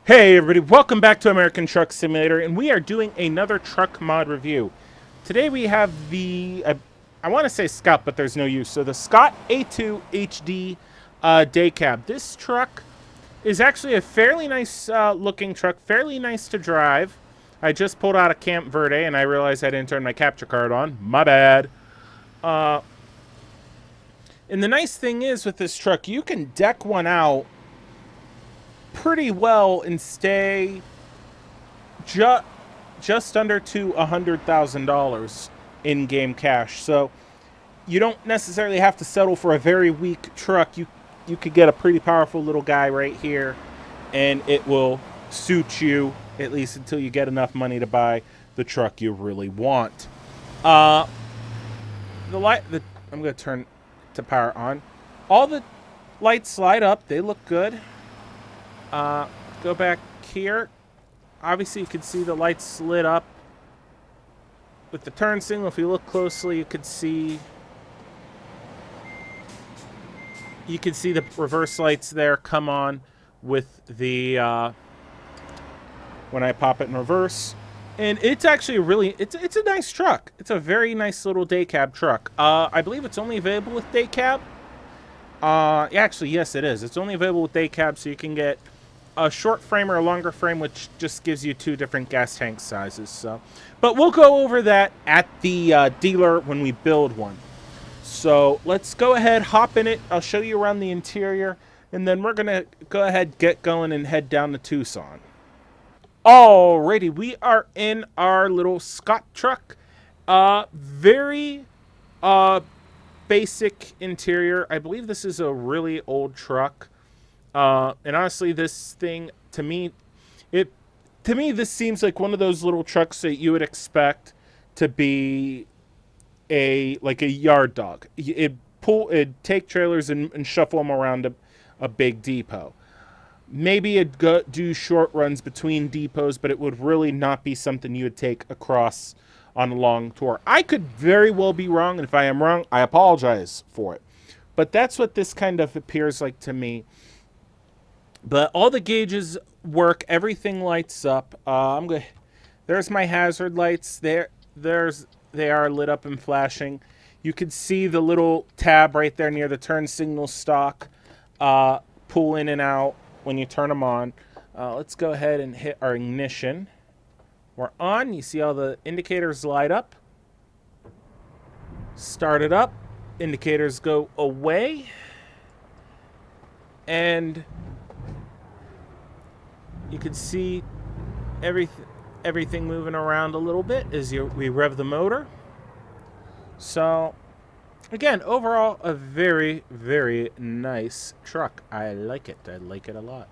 Hey everybody, welcome back to American Truck Simulator, and we are doing another truck mod review. Today we have I want to say Scot, but there's no use. So the Scot A2HD day cab. This truck is actually a fairly nice looking truck, fairly nice to drive. I just pulled out of Camp Verde and I realized I didn't turn my capture card on. My bad. And the nice thing is with this truck, you can deck one out pretty well and stay just under to $100,000 in-game cash. So you don't necessarily have to settle for a very weak truck. You could get a pretty powerful little guy right here, and it will suit you at least until you get enough money to buy the truck you really want. I'm going to turn to power on. All the lights slide up. They look good. Go back here. Obviously, you can see the lights lit up with the turn signal. If you look closely, you can see the reverse lights there come on with the when I pop it in reverse. And it's actually it's a nice truck. It's a very nice little day cab truck. I believe it's only available with day cab. Actually, yes, it is. It's only available with day cab, so you can get a short frame or a longer frame, which just gives you two different gas tank sizes. So, but we'll go over that at the dealer when we build one. So let's go ahead, hop in it. I'll show you around the interior, and then we're gonna go ahead, get going, and head down to Tucson. Alrighty, we are in our little Scot truck. Very basic interior. I believe this is a really old truck. And honestly, this thing, to me, this seems like one of those little trucks that you would expect to be like a yard dog. It'd take trailers and shuffle them around a big depot. Maybe it'd do short runs between depots, but it would really not be something you would take across on a long tour. I could very well be wrong, and if I am wrong, I apologize for it. But that's what this kind of appears like to me. But all the gauges work. Everything lights up. There's my hazard lights. They are lit up and flashing. You can see the little tab right there near the turn signal stock. Pull in and out when you turn them on. Let's go ahead and hit our ignition. We're on. You see all the indicators light up. Start it up. Indicators go away. And you can see everything moving around a little bit as we rev the motor. So, again, overall, a very, very nice truck. I like it. I like it a lot.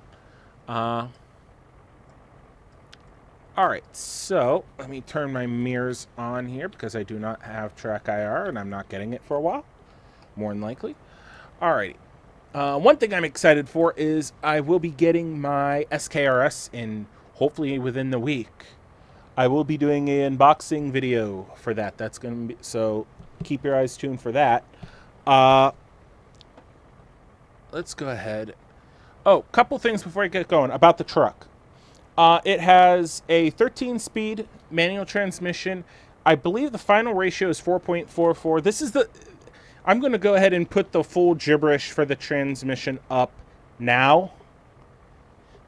Alright, so let me turn my mirrors on here because I do not have track IR and I'm not getting it for a while. More than likely. Alrighty. One thing I'm excited for is I will be getting my SKRS in hopefully within the week. I will be doing an unboxing video for that. That's going to be, so keep your eyes tuned for that. Let's go ahead. Oh, couple things before I get going about the truck. It has a 13-speed manual transmission. I believe the final ratio is 4.44. This is I'm going to go ahead and put the full gibberish for the transmission up now.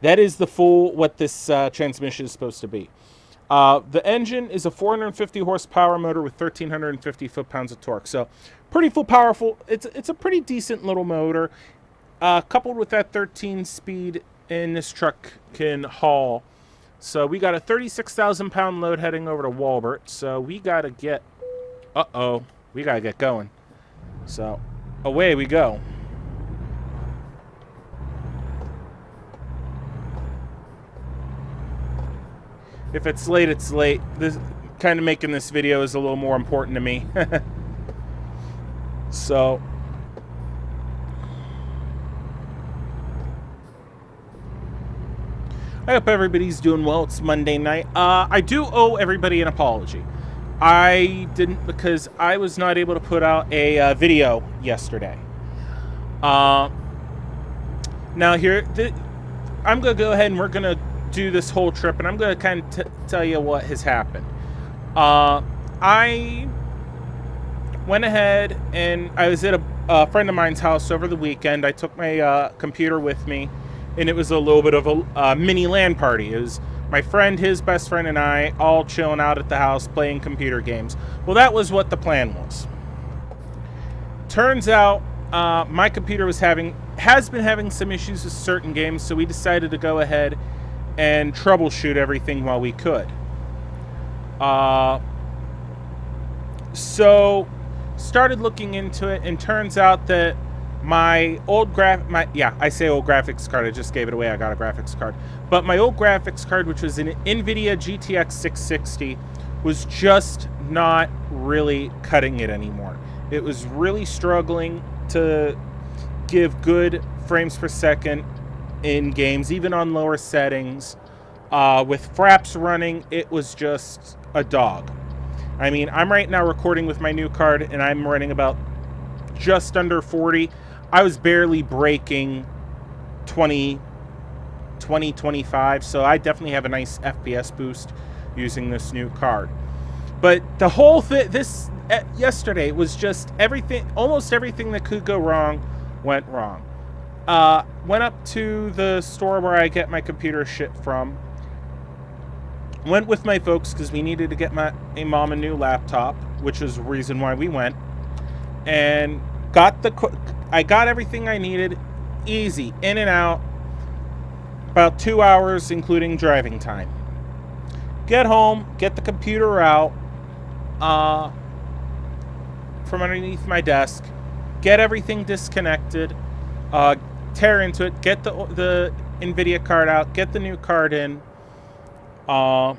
That is the full, what this transmission is supposed to be. The engine is a 450 horsepower motor with 1,350 foot-pounds of torque. So pretty full, powerful. It's a pretty decent little motor. Coupled with that 13-speed, and this truck can haul. So we got a 36,000-pound load heading over to Walbert. So we got to get... we got to get going. So, away we go. If it's late, it's late. This kind of making this video is a little more important to me. So, I hope everybody's doing well. It's Monday night. I do owe everybody an apology. I didn't, because I was not able to put out a video yesterday. Now here, I'm going to go ahead and we're going to do this whole trip, and I'm going to kind of tell you what has happened. I went ahead and I was at a friend of mine's house over the weekend. I took my computer with me, and it was a little bit of a mini LAN party. It was my friend, his best friend, and I all chilling out at the house playing computer games. Well, that was what the plan was. Turns out my computer has been having some issues with certain games, so we decided to go ahead and troubleshoot everything while we could. So started looking into it, and turns out that my old graphics card, I just gave it away, I got a graphics card, but my old graphics card, which was an NVIDIA GTX 660, was just not really cutting it anymore. It was really struggling to give good frames per second in games, even on lower settings. With fraps running, it was just a dog. I mean, I'm right now recording with my new card, and I'm running about just under 40. I was barely breaking 25, so I definitely have a nice FPS boost using this new card. But the whole thing, yesterday was just everything, almost everything that could go wrong went wrong. Went up to the store where I get my computer shit from. Went with my folks because we needed to get my mom a new laptop, which is the reason why we went. And I got everything I needed, easy, in and out, about 2 hours, including driving time. Get home, get the computer out from underneath my desk, get everything disconnected, tear into it, get the NVIDIA card out, get the new card in, plug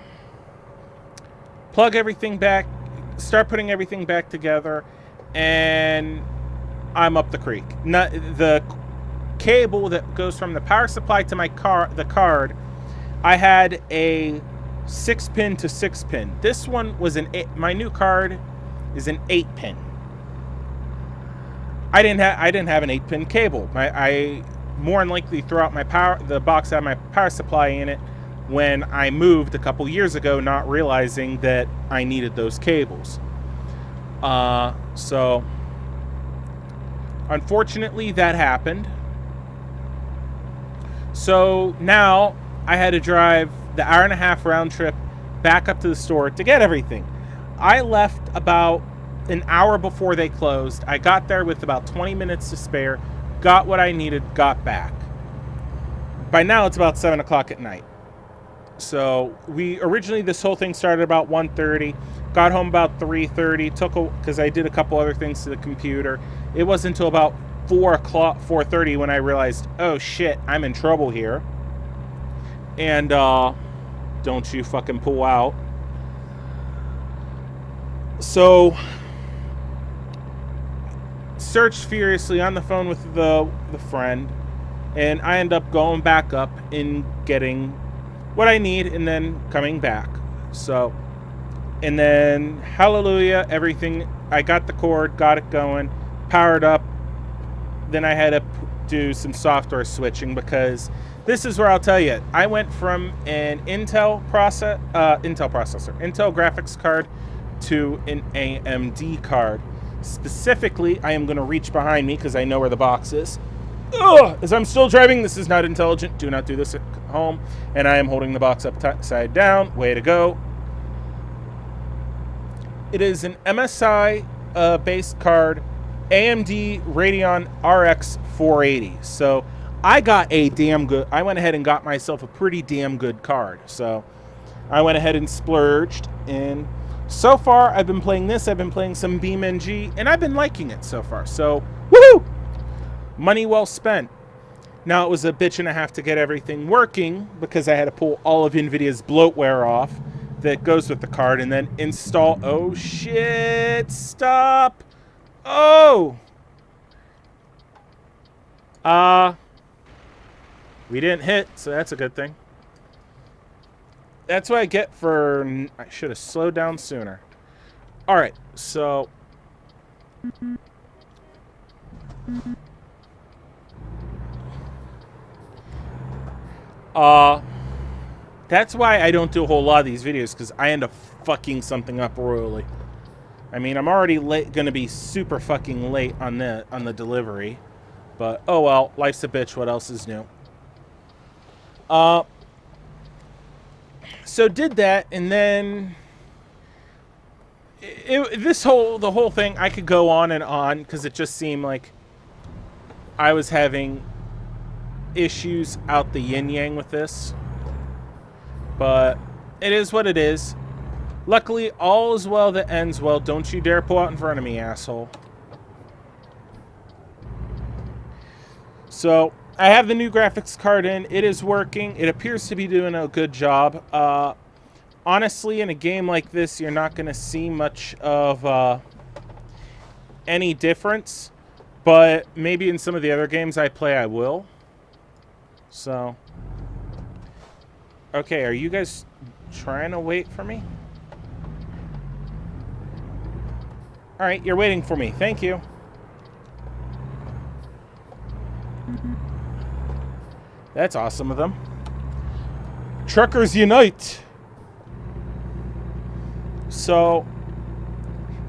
everything back, start putting everything back together, and I'm up the creek. The cable that goes from the power supply to the card, I had a 6-pin to 6-pin. This one was my new card is an 8-pin. I didn't have an 8-pin cable. I more than likely threw out the box had my power supply in it when I moved a couple years ago, not realizing that I needed those cables. So unfortunately that happened. So now I had to drive the hour-and-a-half round trip back up to the store to get everything. I left about an hour before they closed. I got there with about 20 minutes to spare, got what I needed, got back. By now it's about 7 o'clock at night. So originally this whole thing started about 1:30, got home about 3:30, because I did a couple other things to the computer. It wasn't until about 4:30 when I realized, oh shit, I'm in trouble here. And don't you fucking pull out. So searched furiously on the phone with the friend, and I end up going back up and getting what I need and then coming back. So, and then hallelujah, everything, I got the cord, got it going, powered up. Then I had to do some software switching, because this is where I'll tell you, I went from an Intel graphics card to an AMD card. Specifically, I am going to reach behind me because I know where the box is. As I'm still driving, this is not intelligent. Do not do this at home. And I am holding the box upside down. Way to go. It is an MSI based card, AMD Radeon RX 480. So I went ahead and got myself a pretty damn good card. So I went ahead and splurged, and so far I've been playing this. I've been playing some BeamNG, and I've been liking it so far. So woohoo! Money well spent. Now, it was a bitch and a half to get everything working, because I had to pull all of NVIDIA's bloatware off that goes with the card and then install. Oh shit, stop. Oh, we didn't hit, so that's a good thing. That's what I get for, I should have slowed down sooner. All right, so That's why I don't do a whole lot of these videos, because I end up fucking something up royally. I mean, I'm already going to be super fucking late on the delivery. But, oh well, life's a bitch. What else is new? So did that, and then the whole thing, I could go on and on, because it just seemed like I was having issues out the yin-yang with this. But it is what it is. Luckily, all is well that ends well. Don't you dare pull out in front of me, asshole. So, I have the new graphics card in. It is working. It appears to be doing a good job. Honestly, in a game like this, you're not going to see much of any difference. But maybe in some of the other games I play, I will. So... Okay, are you guys trying to wait for me? Alright, you're waiting for me. Thank you. That's awesome of them. Truckers unite! So,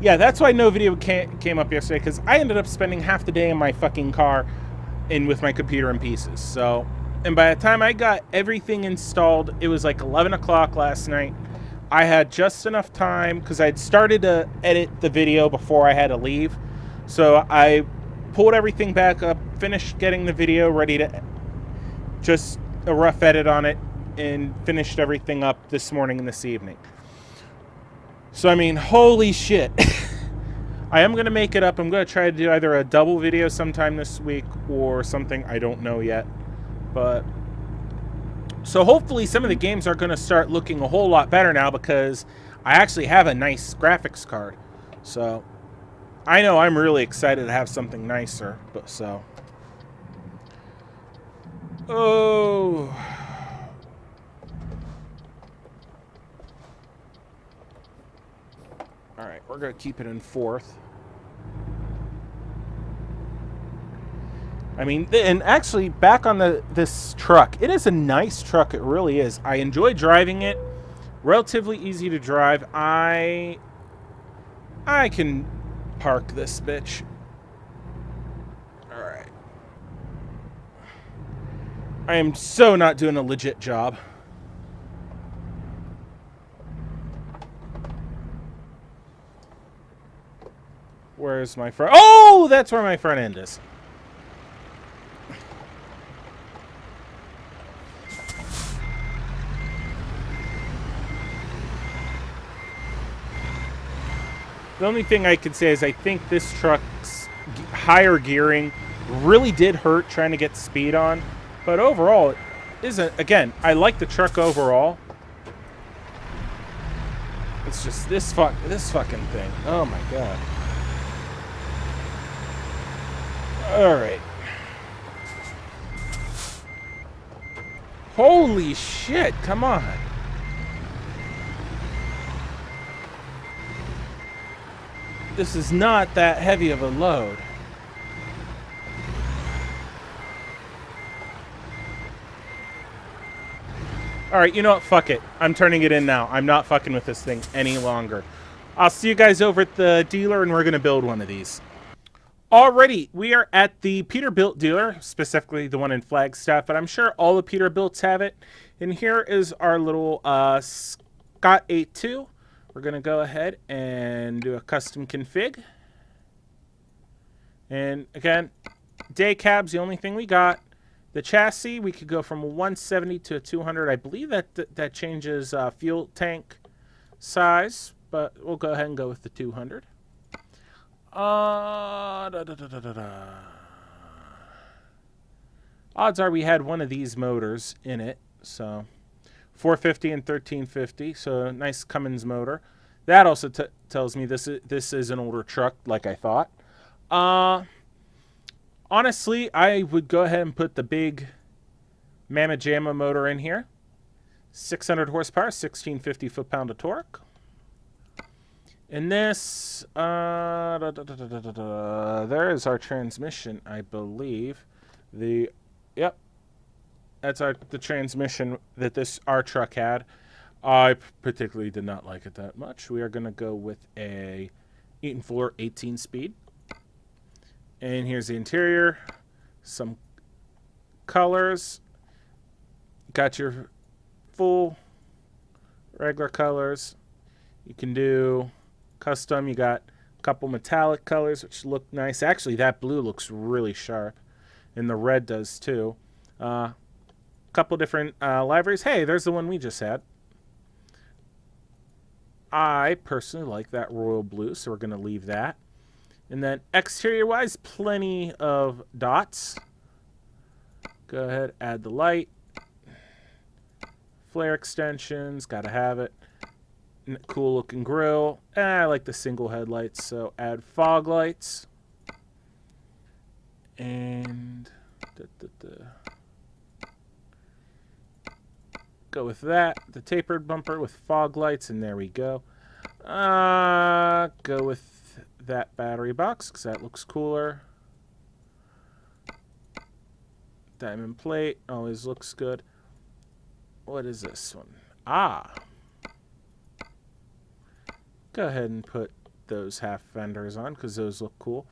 yeah, that's why no video came up yesterday, because I ended up spending half the day in my fucking car and with my computer in pieces. So... And by the time I got everything installed, it was like 11 o'clock last night. I had just enough time, because I'd started to edit the video before I had to leave. So I pulled everything back up, finished getting the video ready to just a rough edit on it, and finished everything up this morning and this evening. So, I mean, holy shit. I am going to make it up. I'm going to try to do either a double video sometime this week or something. I don't know yet. But so hopefully some of the games are going to start looking a whole lot better now, because I actually have a nice graphics card. So I know I'm really excited to have something nicer. But so, oh, all right, we're going to keep it in fourth. I mean, and actually, back on this truck, it is a nice truck. It really is. I enjoy driving it. Relatively easy to drive. I can park this bitch. All right. I am so not doing a legit job. Where's my front? Oh, that's where my front end is. The only thing I could say is I think this truck's higher gearing really did hurt trying to get speed on. But overall, it isn't. Again, I like the truck overall. It's just this fucking thing. Oh my god. Alright. Holy shit, come on. This is not that heavy of a load. Alright, you know what? Fuck it. I'm turning it in now. I'm not fucking with this thing any longer. I'll see you guys over at the dealer, and we're going to build one of these. Alrighty, we are at the Peterbilt dealer, specifically the one in Flagstaff, but I'm sure all the Peterbilts have it. And here is our little Scot A2. We're going to go ahead and do a custom config. And again, day cab's the only thing we got. The chassis, we could go from a 170 to a 200. I believe that changes fuel tank size, but we'll go ahead and go with the 200. Odds are we had one of these motors in it, so 450 and 1350, so nice Cummins motor. That also tells me this is an older truck, like I thought. Honestly, I would go ahead and put the big Mamma Jamma motor in here. 600 horsepower, 1650 foot-pound of torque. And this, there is our transmission, I believe. Yep. That's the transmission that our truck had. I particularly did not like it that much. We are going to go with a 8 18 speed. And here's the interior. Some colors. Got your full regular colors. You can do custom. You got a couple metallic colors, which look nice. Actually, that blue looks really sharp. And the red does too. Couple different liveries. Hey, there's the one we just had. I personally like that royal blue, so we're going to leave that. And then exterior-wise, plenty of dots. Go ahead, add the light. Flare extensions, got to have it. Cool-looking grill. I like the single headlights, so add fog lights. And go with that. The tapered bumper with fog lights, and there we go. Go with that battery box because that looks cooler. Diamond plate always looks good. What is this one? Go ahead and put those half fenders on because those look cool.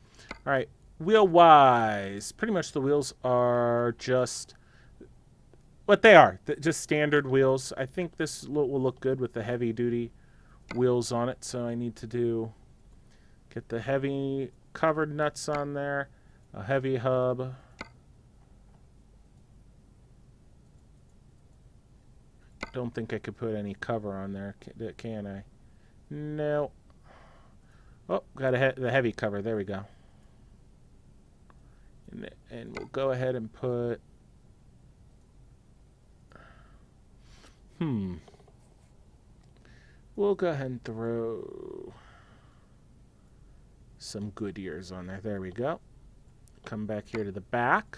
All right, wheel wise, pretty much the wheels are just what they are, just standard wheels. I think this will look good with the heavy duty wheels on it, so I need to get the heavy covered nuts on there, a heavy hub. Don't think I could put any cover on there, can I? No. Oh, got the heavy cover. There we go. And we'll go ahead and put... We'll go ahead and throw some Goodyears on there. There we go. Come back here to the back.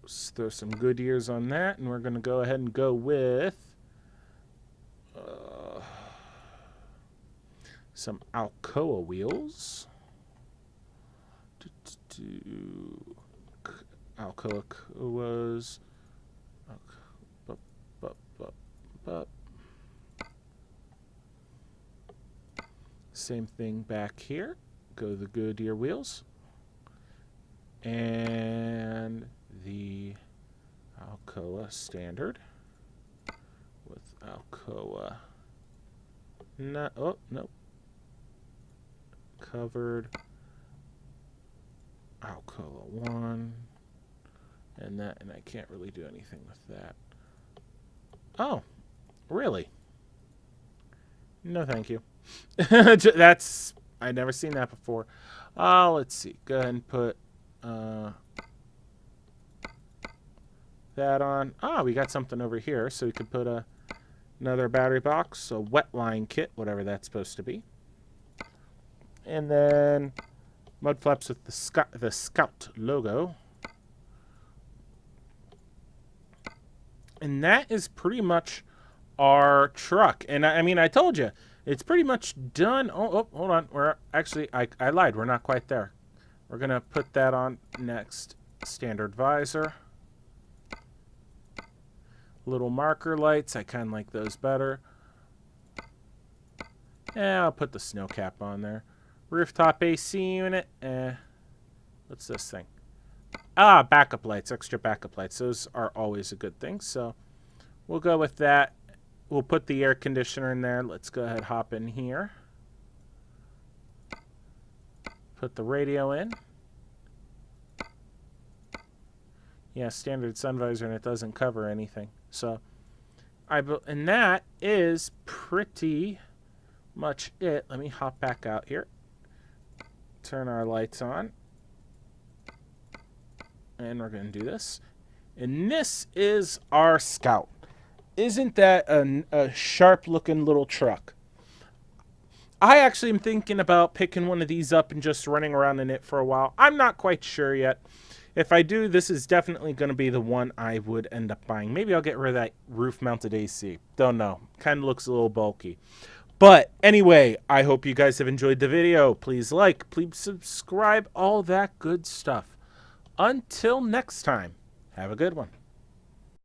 Let's throw some Goodyears on that, and we're going to go ahead and go with some Alcoa wheels. Alcoa's. Same thing back here. Go the Goodyear wheels. And the Alcoa standard with Alcoa. Nope. Covered Alcoa 1 and that, and I can't really do anything with that. Oh, really? No, thank you. I'd never seen that before. Let's see. Go ahead and put that on. We got something over here, so we could put another battery box, a wet line kit, whatever that's supposed to be. And then mud flaps with the Scout logo. And that is pretty much our truck. And I mean, I told you, it's pretty much done. Oh, hold on. I lied. We're not quite there. We're going to put that on next. Standard visor. Little marker lights. I kind of like those better. Yeah, I'll put the snow cap on there. Rooftop AC unit. What's this thing? Backup lights. Extra backup lights. Those are always a good thing. So we'll go with that. We'll put the air conditioner in there. Let's go ahead and hop in here. Put the radio in. Yeah, standard sun visor, and it doesn't cover anything. So, and that is pretty much it. Let me hop back out here. Turn our lights on. And we're going to do this. And this is our Scout. Isn't that a sharp-looking little truck? I actually am thinking about picking one of these up and just running around in it for a while. I'm not quite sure yet. If I do, this is definitely going to be the one I would end up buying. Maybe I'll get rid of that roof-mounted AC. Don't know. Kind of looks a little bulky. But anyway, I hope you guys have enjoyed the video. Please like, please subscribe, all that good stuff. Until next time, Have a good one.